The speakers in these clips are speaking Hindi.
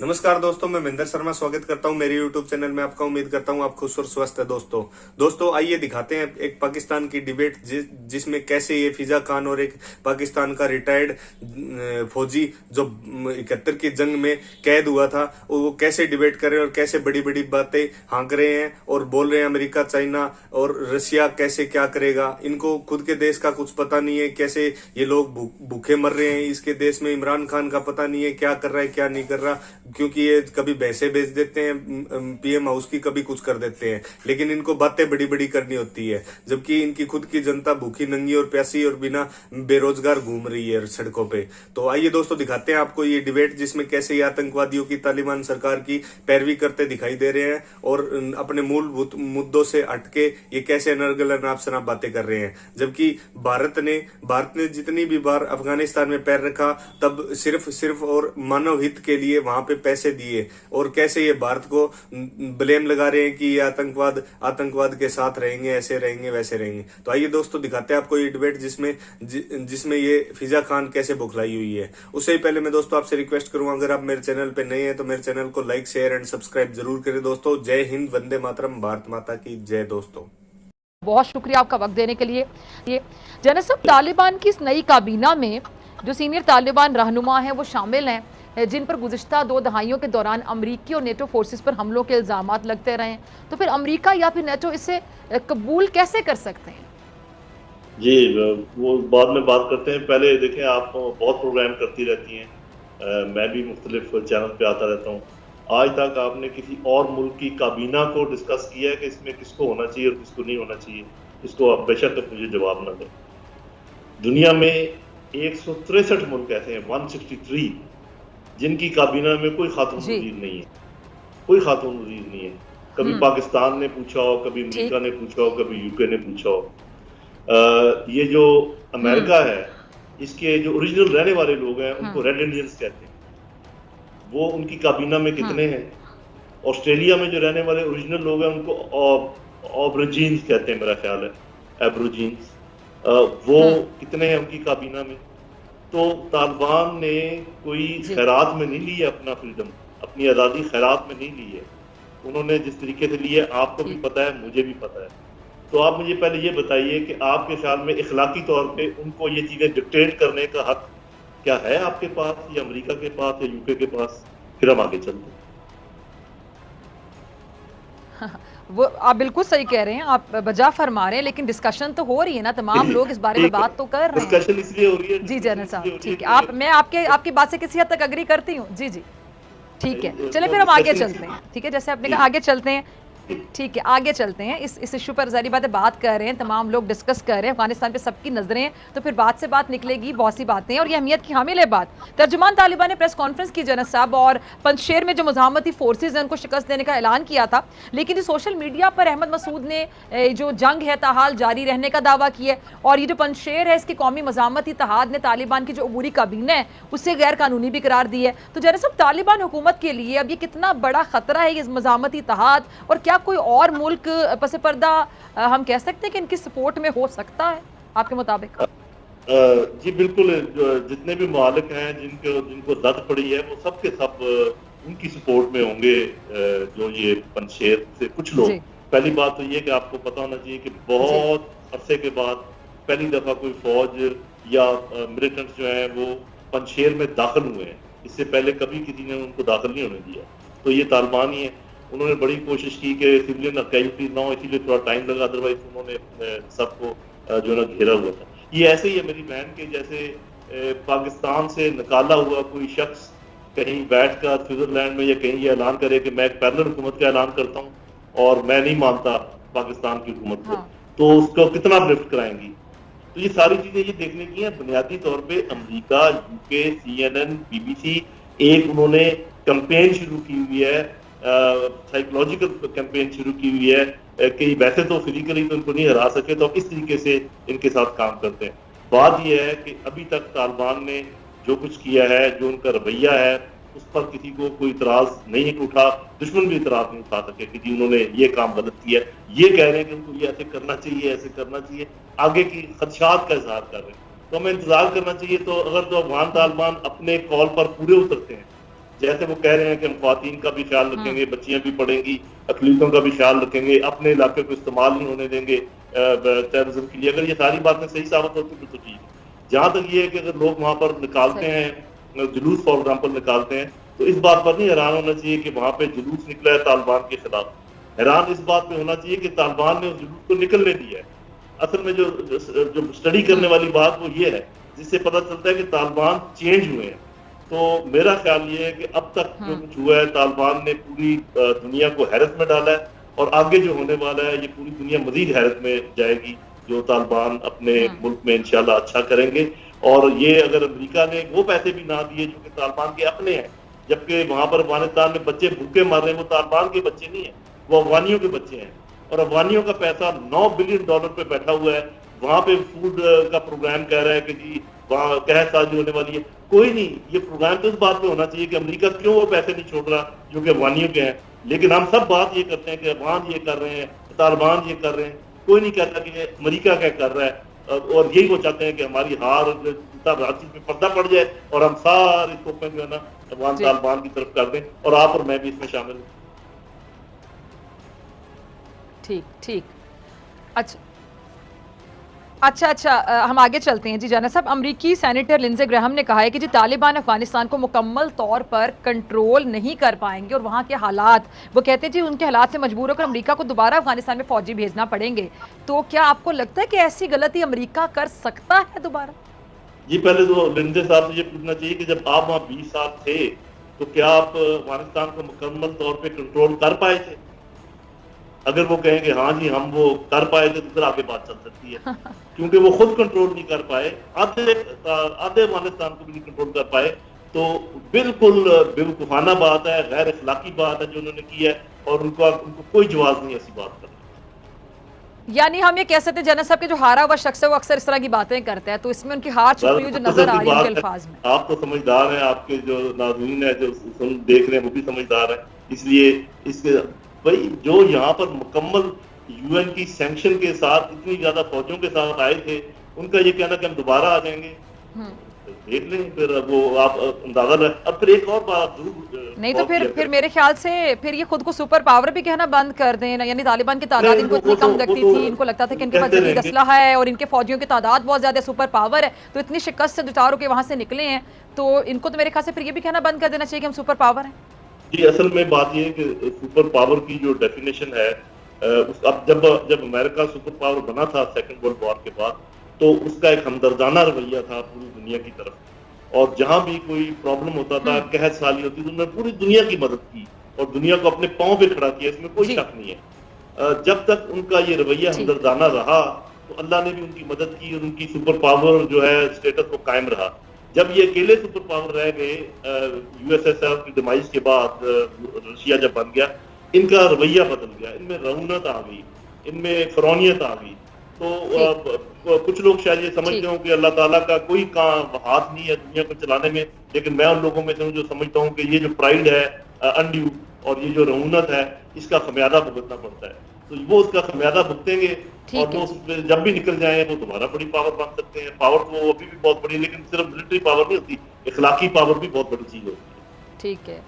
नमस्कार दोस्तों, मैं महेंद्र शर्मा स्वागत करता हूं मेरे YouTube चैनल में आपका। उम्मीद करता हूं आप खुश और स्वस्थ है। दोस्तों आइए दिखाते हैं एक पाकिस्तान की डिबेट जिसमें कैसे ये फिजा खान और एक पाकिस्तान का रिटायर्ड फौजी जो 71 की जंग में कैद हुआ था, वो कैसे डिबेट कर रहे हैं और कैसे बड़ी बड़ी बातें हाँक रहे हैं और बोल रहे हैं अमेरिका, चाइना और रशिया कैसे क्या करेगा। इनको खुद के देश का कुछ पता नहीं है, कैसे ये लोग भूखे मर रहे हैं। इसके देश में इमरान खान का पता नहीं है क्या कर रहा है क्या नहीं कर रहा, क्योंकि ये कभी भैंसे बेच देते हैं पीएम हाउस की, कभी कुछ कर देते हैं, लेकिन इनको बातें बड़ी बड़ी करनी होती है, जबकि इनकी खुद की जनता भूखी नंगी और प्यासी और बिना बेरोजगार घूम रही है सड़कों पे। तो आइए दोस्तों दिखाते हैं आपको ये डिबेट जिसमें कैसे ये आतंकवादियों की, तालिबान सरकार की पैरवी करते दिखाई दे रहे हैं और अपने मूलभूत मुद्दों से हटके ये कैसे अनर्गल अनाप शनाप बातें कर रहे हैं। जबकि भारत ने जितनी भी बार अफगानिस्तान में पैर रखा तब सिर्फ और मानव हित के लिए वहां पे पैसे दिए, और कैसे ये भारत को ब्लेम लगा रहे हैं कि ये आतंकवाद के साथ रहेंगे, ऐसे रहेंगे वैसे रहेंगे। तो आइए दोस्तों दिखाते हैं आपको ये डिबेट जिसमें ये फिजा खान कैसे बौखलाई हुई है। उससे ही पहले मैं दोस्तों आपसे रिक्वेस्ट करूंगा, अगर आप मेरे चैनल पे नए हैं तो मेरे चैनल को लाइक, शेयर एंड सब्सक्राइब जरूर करें दोस्तों। जय हिंद, वंदे मातरम, भारत माता की जय। दोस्तों बहुत शुक्रिया आपका वक्त देने के लिए। ये जनरल साहब, तालिबान की इस नई काबीना में जो सीनियर तालिबान रहनुमा हैं वो शामिल हैं, जिन पर गुज़िश्ता 2 दहाइयों के दौरान अमरीकी और नेटो फोर्सेस पर हमलों के इल्ज़ामात लगते रहे। तो फिर अमरीका या फिर नेटो इसे कबूल कैसे कर सकते हैं? जी, वो बाद में बात करते हैं। पहले देखें, आप बहुत प्रोग्राम करती रहती हैं, मैं भी मुख्तलिफ चैनल पे आता रहता हूँ। आज तक आपने किसी और मुल्क की काबीना को डिस्कस किया है कि इसमें किसको होना चाहिए और किसको नहीं होना चाहिए? इसको आप बेशक मुझे जवाब ना दें। दुनिया में 163 मुल्क ऐसे हैं, 163, जिनकी काबीना में कोई खातून वजीर नहीं है, कोई खातून वजीर नहीं है। कभी पाकिस्तान ने पूछा हो, कभी अमेरिका ने पूछा हो, कभी यूके ने पूछा हो। ये जो अमेरिका है, इसके जो ओरिजिनल रहने वाले लोग हैं उनको रेड इंडियंस कहते हैं। वो उनकी काबीना में कितने हैं? ऑस्ट्रेलिया में जो रहने वाले ओरिजिनल लोग हैं उनको ऑब्रिजिन्स कहते हैं, मेरा ख्याल है, एब्रोजिन्स। वो कितने हैं उनकी काबीना में? तो तालिबान ने कोई खैरात में नहीं ली है अपना फ्रीडम, अपनी आज़ादी खैरात में नहीं ली है। उन्होंने जिस तरीके से ली है आपको भी पता है, मुझे भी पता है। तो आप मुझे पहले ये बताइए कि आपके ख्याल में इखलाकी तौर पे उनको ये चीज़ें डिक्टेट करने का हक क्या है आपके पास, या अमेरिका के पास, या यूके के पास? फिर हम आगे चलते हैं। वो आप बिल्कुल सही कह रहे हैं, आप बजा फरमा रहे हैं, लेकिन डिस्कशन तो हो रही है ना, तमाम लोग इस बारे में बात तो कर रहे हैं। डिस्कशन इसलिए हो रही है जी जनरल साहब, ठीक है, मैं आपकी बात से किसी हद तक अग्री करती हूँ। जी जी ठीक है, चलिए फिर हम आगे चलते हैं। ठीक है, जैसे आपने कहा आगे चलते हैं। ठीक है, आगे चलते हैं। इस इशू पर जारी बातें बात कर रहे हैं, तमाम लोग डिस्कस कर रहे हैं, अफगानिस्तान पे सबकी नजरें हैं, तो फिर बात से बात निकलेगी, बहुत सी बातें हैं और ये अहमियत की हामिल है बात। तर्जुमान तालिबान ने प्रेस कॉन्फ्रेंस की जनरल साहब, और पंजशेर में जो मुजामती फोर्सेज हैं उनको शिकस्त देने का ऐलान किया था, लेकिन जो सोशल मीडिया पर अहमद मसूद ने जो जंग है ताहाल जारी रहने का दावा किया, और ये जो पंजशेर है इसकी कौमी मजामती इत्तेहाद ने तालिबान की जो अबूरी काबीना है उससे गैर कानूनी भी करार दी है। तो जनरल साहब, तालिबान हुकूमत के लिए अब ये कितना बड़ा खतरा है ये मजामती इत्तेहाद, और क्या कोई और मुल्क पसे पर्दा हम कह सकते हैं कि इनकी सपोर्ट में हो सकता है आपके मुताबिक? जी बिल्कुल, जितने भी मालिक हैं जिनको दद पड़ी है वो सब के सब उनकी सपोर्ट में होंगे। जो ये पंजशेर से कुछ लोग, पहली बात तो ये कि आपको पता होना चाहिए कि बहुत अरसे के बाद पहली दफा कोई फौज या मिलिटेंट्स जो है वो पंजशेर में दाखिल हुए हैं। इससे पहले कभी किसी ने उनको दाखिल नहीं होने दिया। तो ये तालिबान ही है। उन्होंने बड़ी कोशिश की कि सिविलियन कैजुअलिटीज ना हो, इसीलिए थोड़ा टाइम लगा, अदरवाइज उन्होंने सबको जो ना घेरा हुआ था। ये ऐसे ही है मेरी बहन के जैसे पाकिस्तान से निकाला हुआ कोई शख्स कहीं बैठकर स्विट्जरलैंड में या कहीं ये ऐलान करे कि मैं एक पैरेलल हुकूमत का ऐलान करता हूँ और मैं नहीं मानता पाकिस्तान की हुकूमत को, तो उसको कितना लिफ्ट कराएंगी? तो ये सारी चीजें ये देखने की है। बुनियादी तौर पे अमेरिका, यूके, CNN, BBC एक उन्होंने कैंपेन शुरू की हुई है, साइकोलॉजिकल कैंपेन शुरू की हुई है कि वैसे तो फिजिकली तो इनको नहीं हरा सके, तो इस तरीके से इनके साथ काम करते हैं। बात यह है कि अभी तक तालिबान ने जो कुछ किया है, जो उनका रवैया है, उस पर किसी को कोई इतराज नहीं उठा, दुश्मन भी इतराज नहीं उठा सके कि जी उन्होंने ये काम गलत किया। ये कह रहे हैं कि उनको ये ऐसे करना चाहिए, ऐसे करना चाहिए, आगे की खदशात का इजहार कर रहे हैं। तो हमें इंतजार करना चाहिए। तो अगर तो अफगान तालिबान अपने कॉल पर पूरे उतरते हैं, जैसे वो कह रहे हैं कि हम ख्वातीन का भी ख्याल रखेंगे, बच्चियां भी पढ़ेंगी, अकलीतों का भी ख्याल रखेंगे, अपने इलाके को इस्तेमाल नहीं होने देंगे टेररिज्म के लिए, अगर ये सारी बातें सही साबित होती तो ठीक है। जहाँ तक ये है कि अगर लोग वहाँ पर निकालते हैं जुलूस, फॉर एग्जाम्पल निकालते हैं, तो इस बात पर नहीं हैरान होना चाहिए कि वहाँ पे जुलूस निकला है तालिबान के खिलाफ। हैरान इस बात पे होना चाहिए कि तालिबान ने उस जुलूस को निकलने दिया है। असल में जो स्टडी करने वाली बात वो ये है, जिससे पता चलता है कि तालिबान चेंज हुए हैं। तो मेरा ख्याल ये है कि अब तक जो कुछ हुआ है, तालिबान ने पूरी दुनिया को हैरत में डाला है, और आगे जो होने वाला है ये पूरी दुनिया मजीद हैरत में जाएगी जो तालिबान अपने मुल्क में इंशाल्लाह अच्छा करेंगे। और ये अगर अमेरिका ने वो पैसे भी ना दिए जो कि तालिबान के अपने हैं, जबकि वहां पर अफगानिस्तान में बच्चे भूखे मर रहे हैं, वो तालिबान के बच्चे नहीं है, वो अफगानियों के बच्चे हैं, और अफगानियों का पैसा $9 बिलियन पे बैठा हुआ है। वहां पे फूड का प्रोग्राम कह रहा है कि जी वहाँ कहत साजी होने वाली है। कोई नहीं, ये प्रोग्राम तो इस बात पे होना चाहिए कि अमेरिका क्यों वो पैसे नहीं छोड़ रहा जो कि अफगानियों के हैं, लेकिन हम सब बात ये करते हैं कि अफगान ये कर रहे हैं, तालिबान ये कर रहे हैं, कोई नहीं कहता कि अमेरिका क्या कर रहा है। और यही वो चाहते हैं कि हमारी हार रांची में पर्दा पड़ जाए और हम सारे तोपें जो है ना अफगान तालिबान की तरफ कर दें, और आप और मैं भी इसमें शामिल हूँ। ठीक ठीक, अच्छा, हम आगे चलते हैं जी। जाना साहब, अमरीकी सेनेटर लिंडसे ग्राहम ने कहा है कि जी तालिबान अफगानिस्तान को मुकम्मल तौर पर कंट्रोल नहीं कर पाएंगे, और वहाँ के हालात, वो कहते हैं जी उनके हालात से मजबूर होकर अमेरिका को दोबारा अफगानिस्तान में फौजी भेजना पड़ेंगे। तो क्या आपको लगता है कि ऐसी गलती अमेरिका कर सकता है दोबारा? जी, पहले तो लिंडसे साहब से ये पूछना चाहिए कि जब आप वहाँ 20 साल थे तो क्या आप अफगानिस्तान को मुकम्मल तौर पर कंट्रोल कर पाए थे? अगर वो कहें कि हाँ जी हम वो कर पाए थे तो फिर आगे बात चल सकती है, क्योंकि वो खुद कंट्रोल नहीं कर पाए, आधे अफगानिस्तान को भी नहीं कंट्रोल कर पाए। तो बिल्कुल बेवकूफाना बात है, गैर अखलाकी बात है जो उन्होंने की है, और उनको कोई जवाब नहीं ऐसी बात करने। यानी हम ये कह सकते हैं जनरल साहब के जो हारा हुआ शख्स है वो अक्सर इस तरह की बातें करते हैं, तो इसमें उनकी हार छुपी हुई जो नजर आ रही है उनके अल्फाज में। आप तो समझदार हैं, आपके जो नाज़रीन है जो देख रहे हैं वो भी समझदार है, इसलिए इसके भाई जो यहाँ पर मुकम्मल यूएन की सैंक्शन के साथ इतनी ज्यादा फौजों के साथ आए थे, उनका ये कहना कि हम दोबारा आ जाएंगे, देख लें फिर वो आप अंदाजा रखें। अब फिर एक और बात जरूर नहीं तो फिर मेरे ख्याल से फिर ये खुद को सुपर पावर भी कहना बंद कर दें ना, यानी तालिबान की तादाद इनको इतनी कम लगती थी, इनको लगता था कि इनके पास जदीद असलहा है और इनके फौजियों की तादाद बहुत ज्यादा सुपर पावर है, तो इतनी शिकस्त से दुचार होकर वहां से निकले हैं, तो इनको तो मेरे ख्याल से फिर ये भी कहना बंद कर देना चाहिए कि हम सुपर पावर हैं। जी, असल में बात ये है कि सुपर पावर की जो डेफिनेशन है, अब जब अमेरिका सुपर पावर बना था सेकंड वर्ल्ड वॉर के बाद, तो उसका एक हमदर्दाना रवैया था पूरी दुनिया की तरफ, और जहां भी कोई प्रॉब्लम होता था, कहत साली होती, तो उन्होंने पूरी दुनिया की मदद की और दुनिया को अपने पांव पे खड़ा किया, इसमें कोई शक नहीं है। जब तक उनका ये रवैया हमदर्दाना रहा तो अल्लाह ने भी उनकी मदद की और उनकी सुपर पावर जो है स्टेटस वो कायम रहा। जब ये अकेले सुपर पावर रह गए यूएसएसआर की डिमाइज के बाद, रशिया जब बन गया, इनका रवैया बदल गया, इनमें रऊनत आ गई, इनमें फरौनियत आ गई। तो कुछ लोग शायद ये समझते हो कि अल्लाह ताला का कोई हाथ नहीं है दुनिया को चलाने में, लेकिन मैं उन लोगों में से हूँ जो समझता हूँ कि ये जो प्राइड है अनड्यू और ये जो रऊनत है, इसका खमियाजा भुगतना पड़ता है, तो वो उसका खमियाजा भुगतेंगे, और वो जब भी निकल जाए वो दोबारा बड़ी पावर बन सकते हैं। पावर तो अभी भी बहुत बड़ी, लेकिन सिर्फ मिलिट्री पावर नहीं होती, इखलाकी पावर भी बहुत बड़ी चीज होती है।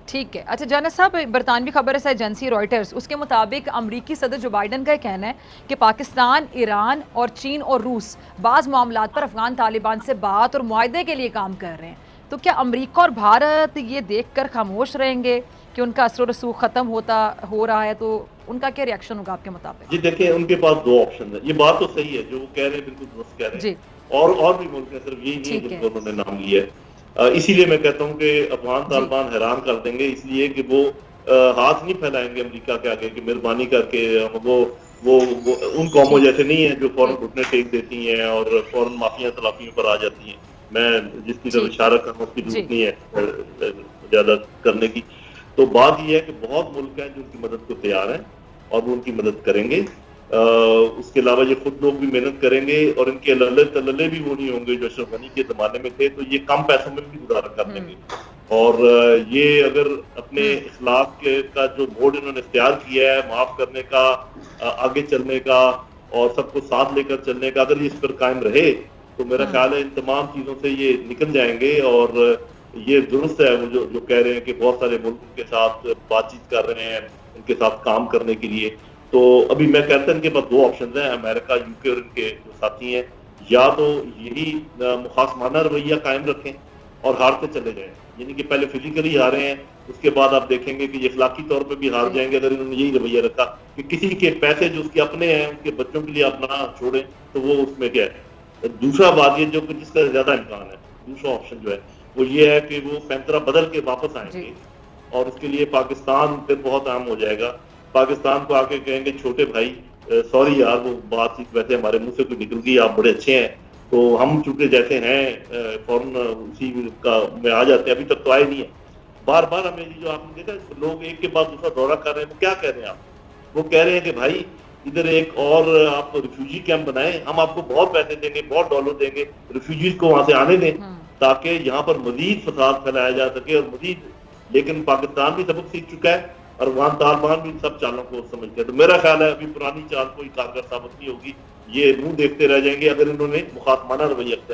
ठीक है। अच्छा जाना साहब, बरतानवी खबर एजेंसी रॉयटर्स, उसके मुताबिक अमरीकी सदर जो बाइडन का कहना है कि पाकिस्तान, ईरान और चीन और रूस बाज़ मामलात पर अफगान तालिबान से बात और मुआहदे के लिए काम कर रहे हैं, तो क्या अमरीका और भारत ये देखकर खामोश रहेंगे कि उनका असर रसूख खत्म हो रहा है, तो उनका क्या रिएक्शन होगा आपके मुताबिक? जी देखिए, उनके पास दो ऑप्शन है, ये बात तो सही है जो वो कह रहे हैं, बिल्कुल दुरुस्त कह रहे हैं, और भी मुल्क हैं, सिर्फ यही नहीं जिनको उन्होंने नाम लिया है। इसीलिए मैं कहता हूँ कि अफगान तालिबान हैरान कर देंगे, इसलिए कि वो हाथ नहीं फैलाएंगे अमेरिका के आगे कि मेहरबानी करके वो उन कौमों जैसे नहीं है जो फौरन घुटने टेक देती हैं और फौरन माफिया तलाफियों पर आ जाती हैं। मैं जिसकी तरफ इशारा कर रहा हूँ उसकी जरूरत नहीं है ज्यादा करने की। तो बात यह है कि बहुत मुल्क हैं जो उनकी मदद को तैयार हैं और वो उनकी मदद करेंगे। उसके अलावा ये खुद लोग भी मेहनत करेंगे और इनके लल्ले तल्ले भी वो नहीं होंगे जो अशरफ गनी के जमाने में थे, तो ये कम पैसों में भी गुजारा कर लेंगे। और ये अगर अपने इखलाक का जो मोड इन्होंने इख्तियार किया है, माफ करने का, आगे चलने का और सबको साथ लेकर चलने का, अगर ये इस पर कायम रहे तो मेरा ख्याल है इन तमाम चीजों से ये निकल जाएंगे और ये दुरुस्त है वो जो कह रहे हैं कि बहुत सारे मुल्कों के साथ बातचीत कर रहे हैं, उनके साथ काम करने के लिए। तो अभी मैं कहता हूं इनके पास दो ऑप्शन हैं, अमेरिका, यूके और इनके जो साथी हैं, या तो यही मुखासमाना रवैया कायम रखें और हारते चले जाएं, यानी कि पहले फिजिकली हारे हैं, उसके बाद आप देखेंगे कि ये इखलाकी तौर पे भी हार जाएंगे अगर इन्होंने यही रवैया रखा कि किसी के पैसे जो उसके अपने हैं उनके बच्चों के लिए आप ना छोड़ें, तो वो उसमें क्या है। दूसरा बात ये जो कि जिसका ज्यादा इम्कान है, दूसरा ऑप्शन जो है वो ये है कि वो पैंतरा बदल के वापस आएंगे और उसके लिए पाकिस्तान फिर बहुत अहम हो जाएगा। पाकिस्तान को आके कहेंगे छोटे भाई सॉरी यार वो बातचीत वैसे हमारे मुंह से कोई निकल गई, आप बड़े अच्छे हैं, तो हम चूंकि जैसे हैं फौरन उसी का में आ जाते हैं, अभी तक तो आए नहीं है। बार बार हमें जो आपने देखा लोग एक के बाद दूसरा दौरा कर रहे हैं, वो क्या कह रहे हैं आप, वो कह रहे हैं कि भाई इधर एक और आप रिफ्यूजी कैंप बनाएं, हम आपको बहुत पैसे देंगे, बहुत डॉलर देंगे, रिफ्यूजीज को वहां से आने दें ताकि यहाँ पर मजीद फसाद फैलाया जा सके और मजीद। लेकिन पाकिस्तान भी सबक सीख चुका है और अफगान तालिबान भी सब चालों को समझते हैं। तो मेरा ख्याल है अभी पुरानी चाल कोई कारगर साबित नहीं होगी, ये मुंह देखते रह जाएंगे अगर इन्होंने मुखातमाना रवैया